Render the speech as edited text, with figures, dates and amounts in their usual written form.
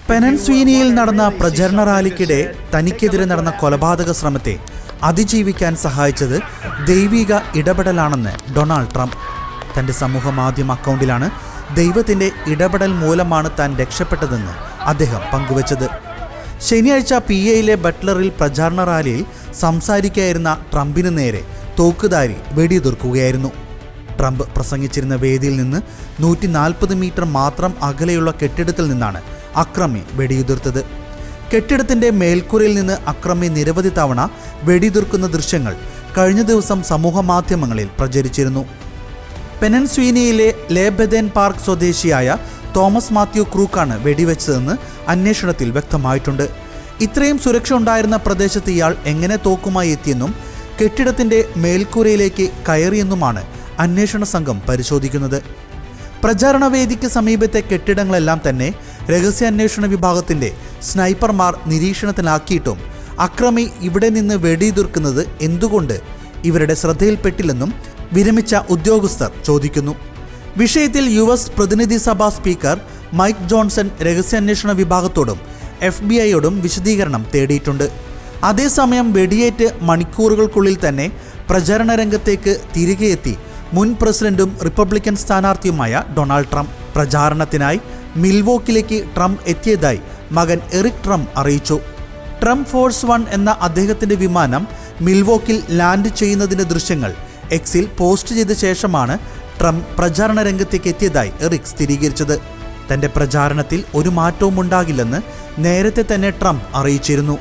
പെനൻസ്വീനിയിൽ നടന്ന പ്രചരണ റാലിക്കിടെ തനിക്കെതിരെ നടന്ന കൊലപാതക ശ്രമത്തെ അതിജീവിക്കാൻ സഹായിച്ചത് ദൈവിക ഇടപെടലാണെന്ന് ഡൊണാൾഡ് ട്രംപ്. തൻ്റെ സമൂഹ മാധ്യമ അക്കൗണ്ടിലാണ് ദൈവത്തിൻ്റെ ഇടപെടൽ മൂലമാണ് താൻ രക്ഷപ്പെട്ടതെന്ന് അദ്ദേഹം പങ്കുവച്ചത്. ശനിയാഴ്ച PAയിലെ ബട്ട്ലറിൽ പ്രചാരണ റാലിയിൽ സംസാരിക്കായിരുന്ന ട്രംപിന് നേരെ തോക്കുധാരി വെടിയുതിർക്കുകയായിരുന്നു. ട്രംപ് പ്രസംഗിച്ചിരുന്ന വേദിയിൽ നിന്ന് 140 മീറ്റർ മാത്രം അകലെയുള്ള കെട്ടിടത്തിൽ നിന്നാണ് അക്രമി വെടിയുതിർത്തത്. കെട്ടിടത്തിൻ്റെ മേൽക്കൂരയിൽ നിന്ന് അക്രമി നിരവധി തവണ വെടിയുതിർക്കുന്ന ദൃശ്യങ്ങൾ കഴിഞ്ഞ ദിവസം സമൂഹ മാധ്യമങ്ങളിൽ പ്രചരിച്ചിരുന്നു. പെനൻസ്വീനിയയിലെ ലേബെദേൻ പാർക്ക് സ്വദേശിയായ തോമസ് മാത്യു ക്രൂക്കാണ് വെടിവെച്ചതെന്ന് അന്വേഷണത്തിൽ വ്യക്തമായിട്ടുണ്ട്. ഇത്രയും സുരക്ഷ ഉണ്ടായിരുന്ന പ്രദേശത്ത് ഇയാൾ എങ്ങനെ തോക്കുമായി എത്തിയെന്നും കെട്ടിടത്തിൻ്റെ മേൽക്കൂരയിലേക്ക് കയറിയെന്നുമാണ് അന്വേഷണ സംഘം പരിശോധിക്കുന്നത്. പ്രചാരണ വേദിക്ക് സമീപത്തെ കെട്ടിടങ്ങളെല്ലാം തന്നെ രഹസ്യാന്വേഷണ വിഭാഗത്തിൻ്റെ സ്നൈപ്പർമാർ നിരീക്ഷണത്തിലാക്കിയിട്ടും അക്രമി ഇവിടെ നിന്ന് വെടിയുതിർക്കുന്നത് എന്തുകൊണ്ട് ഇവരുടെ ശ്രദ്ധയിൽപ്പെട്ടില്ലെന്നും വിരമിച്ച ഉദ്യോഗസ്ഥർ ചോദിക്കുന്നു. വിഷയത്തിൽ US പ്രതിനിധി സഭാ സ്പീക്കർ മൈക്ക് ജോൺസൺ രഹസ്യാന്വേഷണ വിഭാഗത്തോടും FBI വിശദീകരണം തേടിയിട്ടുണ്ട്. അതേസമയം വെടിയേറ്റ് മണിക്കൂറുകൾക്കുള്ളിൽ തന്നെ പ്രചാരണ രംഗത്തേക്ക് തിരികെ എത്തി മുൻ പ്രസിഡന്റും റിപ്പബ്ലിക്കൻ സ്ഥാനാർത്ഥിയുമായ ഡൊണാൾഡ് ട്രംപ്. പ്രചാരണത്തിനായി മിൽവോക്കിലേക്ക് ട്രംപ് എത്തിയതായി മകൻ എറിക് ട്രംപ് അറിയിച്ചു. ട്രംപ് ഫോഴ്സ് 1 എന്ന അദ്ദേഹത്തിൻ്റെ വിമാനം മിൽവോക്കിൽ ലാൻഡ് ചെയ്യുന്നതിൻ്റെ ദൃശ്യങ്ങൾ എക്സിൽ പോസ്റ്റ് ചെയ്ത ശേഷമാണ് ട്രംപ് പ്രചാരണ രംഗത്തേക്ക് എത്തിയതായി എറിക് സ്ഥിരീകരിച്ചത്. തൻ്റെ പ്രചാരണത്തിൽ ഒരു മാറ്റവും ഉണ്ടാകില്ലെന്ന് നേരത്തെ തന്നെ ട്രംപ് അറിയിച്ചിരുന്നു.